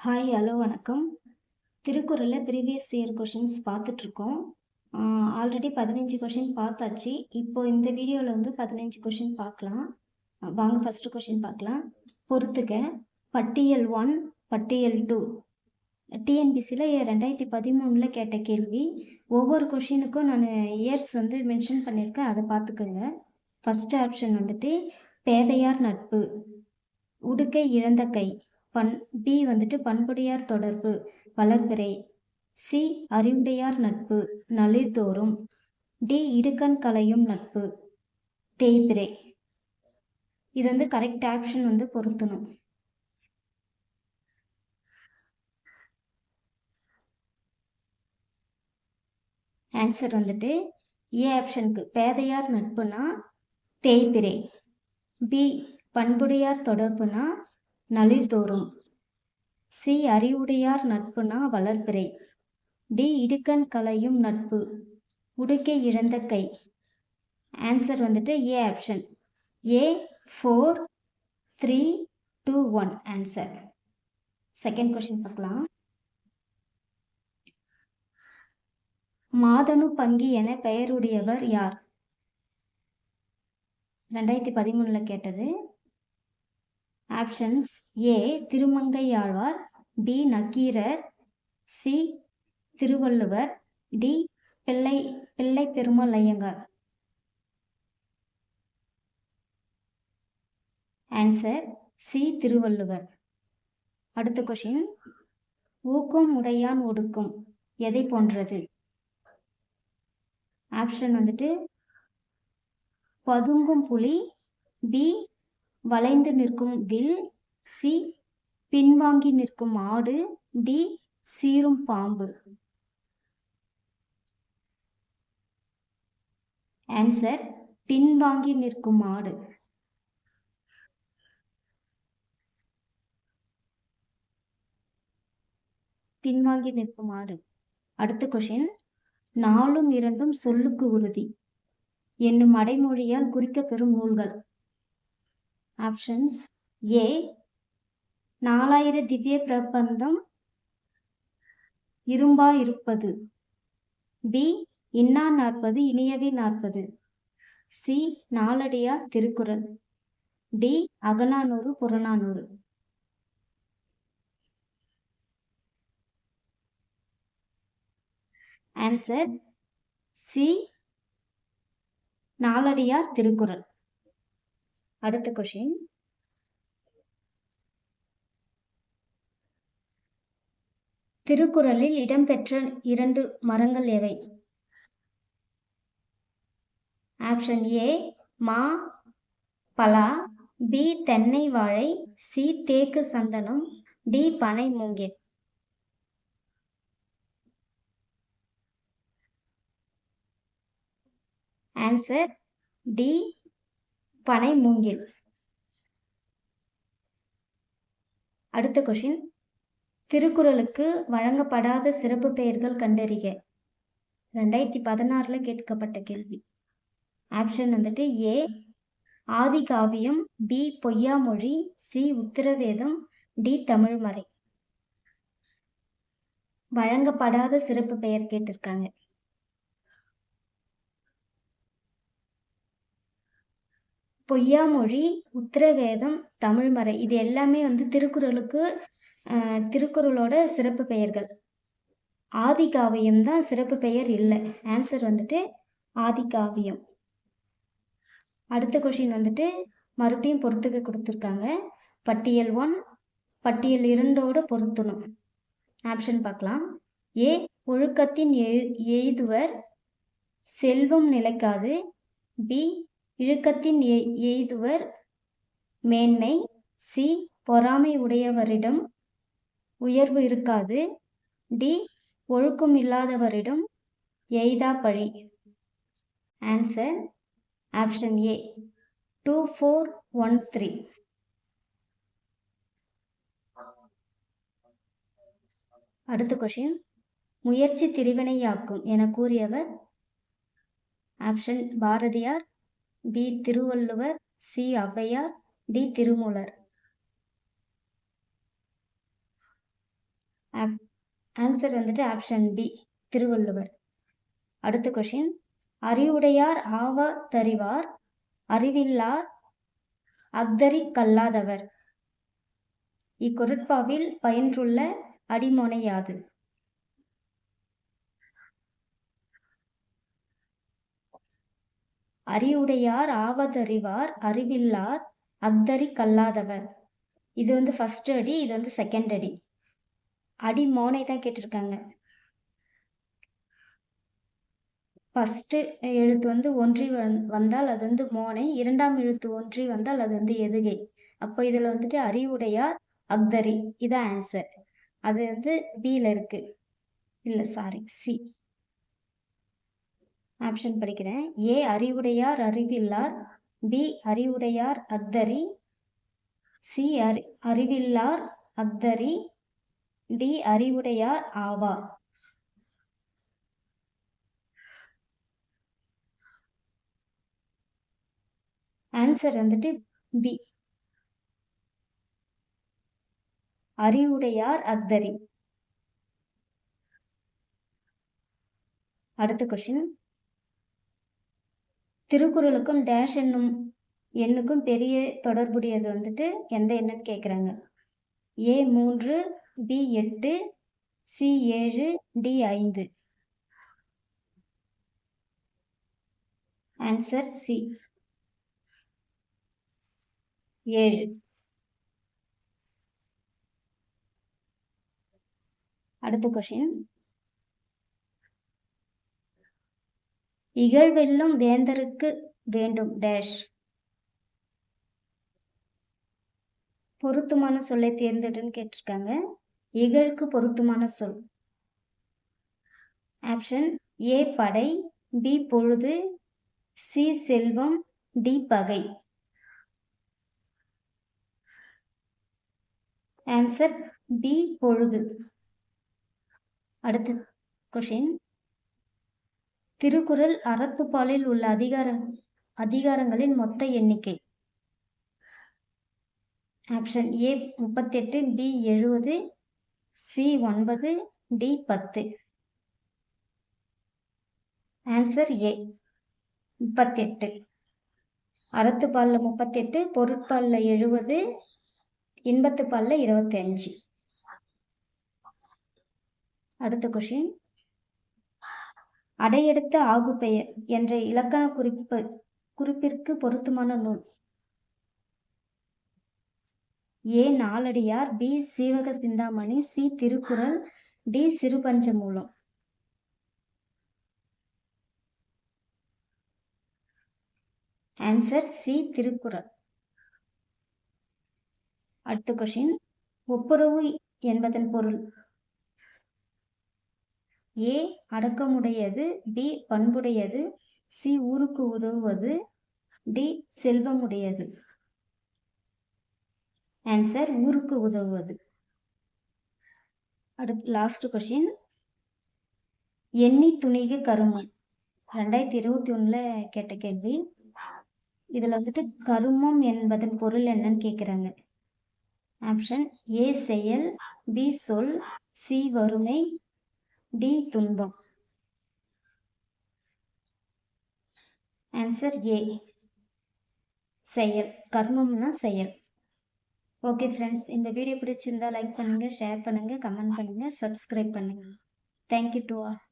Hi, hello, வணக்கம். திருக்குறளில் previous year questions பார்த்துட்ருக்கோம். ஆல்ரெடி 15 கொஷின் பார்த்தாச்சு. இப்போ இந்த வீடியோவில் வந்து 15 கொஷின் பார்க்கலாம். வாங்க ஃபஸ்ட்டு கொஷின் பார்க்கலாம். பொறுத்துக்க பட்டியல் 1, பட்டியல் 2 டிஎன்பிசியில் 2013 கேட்ட கேள்வி. ஒவ்வொரு கொஷினுக்கும் நான் இயர்ஸ் வந்து மென்ஷன் பண்ணியிருக்கேன், அதை பார்த்துக்கோங்க. ஃபஸ்ட்டு ஆப்ஷன் வந்துட்டு பேதையார் நட்பு, உடுக்கை இழந்த கை, பி வந்துட்டு பண்புடையார் தொடர்பு, வளர்பிறை, சி அறிவுடையார் நட்பு, நளிர்தோறும், டி இடுக்கண் கலையும் நட்பு, தேய்பிறை. இது வந்து கரெக்ட் ஆப்ஷன் வந்து பொருத்தணும். ஆன்சர் வந்துட்டு ஏ ஆப்ஷனுக்கு பேதையார் நட்புனா தேய்பிறை, பி பண்புடையார் தொடர்புனா நளிர்தோறும், சி அறிவுடையார் நட்புனா வளர்பிறை, டி இடுக்கண் கலையும் நட்பு, உடுக்கை இழந்த கை. ஆன்சர் வந்துட்டு A option. A 4, 3, 2, 1 answer. Second question பார்க்கலாம். மாதனு பங்கி என பெயருடையவர் யார்? 2013 கேட்டது. Options A Thirumangai Alvar, B Nakkeerar, C Thiruvalluvar, D Pillai Perumal Iyengar. Answer C Thiruvalluvar. அடுத்த கொஷின், ஊக்கம் உடையான் ஒடுக்கும் எதை போன்றது? ஆப்ஷன் வந்துட்டு பதுங்கும் புலி, பி வளைந்து நிற்கும் வில், சி பின்வாங்கி நிற்கும் ஆடு, டி சீரும் பாம்பு. ஆன்சர் பின்வாங்கி நிற்கும் ஆடு. பின்வாங்கி நிற்கும் ஆடு. அடுத்த கொஷின், நாலும் இரண்டும் சொல்லுக்கு உறுதி என்னும் அடைமொழியால் குறிக்கப்பெறும் நூல்கள். ஆப்ஷன்ஸ் ஏ 4000 திவ்ய பிரபந்தம் இரும்பா இருப்பது, B Inna 40 Iniyavai 40, C Naladiyar Thirukkural, D Akananuru Purananuru. Answer C Naladiyar Thirukkural. அடுத்த கொஷின், திருக்குறளில் இடம்பெற்ற 2 மரங்கள் எவை? ஆப்ஷன் ஏ மா பலா, பி தென்னை வாழை, சி தேக்கு சந்தனம், டி பனை மூங்கில். ஆன்சர் டி பனை மூங்கில். அடுத்த கொஷின், திருக்குறளுக்கு வழங்கப்படாத சிறப்பு பெயர்கள் கண்டறிக. 2016 கேட்கப்பட்ட கேள்வி. ஆப்ஷன் வந்துட்டு ஏ ஆதி காவியம், பி பொய்யாமொழி, சி உத்திரவேதம், டி தமிழ்மறை. வழங்கப்படாத சிறப்பு பெயர் கேட்டிருக்காங்க. பொய்யாமொழி, உத்திரவேதம், தமிழ்மறை இது எல்லாமே வந்து திருக்குறளோட சிறப்பு பெயர்கள். ஆதி காவியம் தான் சிறப்பு பெயர் இல்லை. ஆன்சர் வந்துட்டு ஆதி காவியம். அடுத்த கொஷின் வந்துட்டு மறுபடியும் பொறுத்துக்க கொடுத்துருக்காங்க. பட்டியல் 1 பட்டியல் 2ஓட பொருத்தணும். ஆப்ஷன் பார்க்கலாம். ஏ ஒழுக்கத்தின் எய்துவர் செல்வம் நிலைக்காது, பி இழுக்கத்தின் எய்துவர் மேன்மை, சி பொறாமை உடையவரிடம் உயர்வு இருக்காது, டி ஒழுக்கம் இல்லாதவரிடம் எய்தா பழி. Answer option A 2, 4, 1, 3. அடுத்த கொஷின், முயற்சி திரிவினையாக்கும் என கூறியவர்? Option Bharathiyar, B Thiruvalluvar, C Avvaiyar, D Thirumoolar. Answer வந்துட்டு ஆப்ஷன் பி திருவள்ளுவர். அடுத்த கொஷின், அறிவுடையார் ஆவ தறிவார் அறிவில்லார் அஃதறி கல்லாதவர். இக்குறட்பாவில் பயின்றுள்ள அடிமோனை யாது? அறிவுடையார் ஆவதறிவார் அறிவில்லார் அஃதறி கல்லாதவர். இது வந்து ஃபர்ஸ்ட் அடி, இது வந்து செகண்ட் அடி. அடி மோனை தான் கேட்டிருக்காங்க. ஃபர்ஸ்ட் எழுத்து வந்து ஒன்றி வந்தால் அது வந்து மோனை, இரண்டாம் எழுத்து ஒன்றி வந்தால் அது வந்து எதுகை. அப்போ இதில் வந்துட்டு அறிவுடையார் அஃதறி இதான் ஆன்சர். அது வந்து பியில் இருக்கு. இல்லை சாரி, சி. ஆப்ஷன் படிக்கிறேன். ஏ அறிவுடையார் அறிவில்லார், பி அறிவுடையார் அஃதறி, சி அறிவில்லார் அஃதறி, டி அறிவுடையார் ஆவா. ஆன்சர் வந்துட்டு பி அறிவுடையார் அஃதறி. அடுத்த கொஸ்டின், திருக்குறளுக்கும் டேஷ் என்னும் எண்ணுக்கும் பெரிய தொடர்புடையது வந்துட்டு எந்த எண்ணுன்னு கேட்குறாங்க. A 3, B 8, C 7, D 5. Answer C 7. அடுத்த கொஸ்டின், இகழ்வெல்லும் வேந்தருக்கு வேண்டும் டேஷ். பொருத்தமான சொல்லை தேர்ந்தெடுன்னு கேட்டிருக்காங்க. இகழ்க்கு பொருத்தமான சொல். ஆப்ஷன் ஏ படை, பி பொழுது, சி செல்வம், டி பகை. ஆன்சர் பி பொழுது. அடுத்த கொஷின், திருக்குறள் அறத்துப்பாலில் உள்ள அதிகாரங்களின் மொத்த எண்ணிக்கை. Option A 38, B 70, C 9, D 10. Answer A 38. அறத்துப்பாலில் 38, பொருட்பாலில் 70, இன்பத்துப்பாலில் 25. அடுத்த கொஷின், அடையெடுத்த ஆகுபெயர் என்ற இலக்கண குறிப்பிற்கு பொருத்தமான நூல். A Naladiyar, B Seevaka Chintamani, C Thirukkural, D Sirupanchamoolam. Answer C Thirukkural. அடுத்த கொஷின், ஒப்புரவு என்பதன் பொருள். ஏ அடக்கமுடையது, பி பண்புடையது, சி ஊருக்கு உதவுவது, டி செல்வமுடையது. ஆன்சர் ஊருக்கு உதவுவது. அடுத்து லாஸ்ட் கொஸ்டின், எண்ணி துணிகு கருமம் 2021 கேட்ட கேள்வி. இதுல வந்துட்டு கருமம் என்பதன் பொருள் என்னன்னு கேக்குறாங்க. ஆப்ஷன் ஏ செயல், பி சொல், சி வறுமை, டி துன்பம். ஆன்சர் ஏ செயல். கர்மம்னா செயல். ஓகே ஃப்ரெண்ட்ஸ், இந்த வீடியோ பிடிச்சிருந்தா லைக் பண்ணுங்க, ஷேர் பண்ணுங்க, கமெண்ட் பண்ணுங்க, சப்ஸ்கிரைப் பண்ணுங்க. Thank you to all.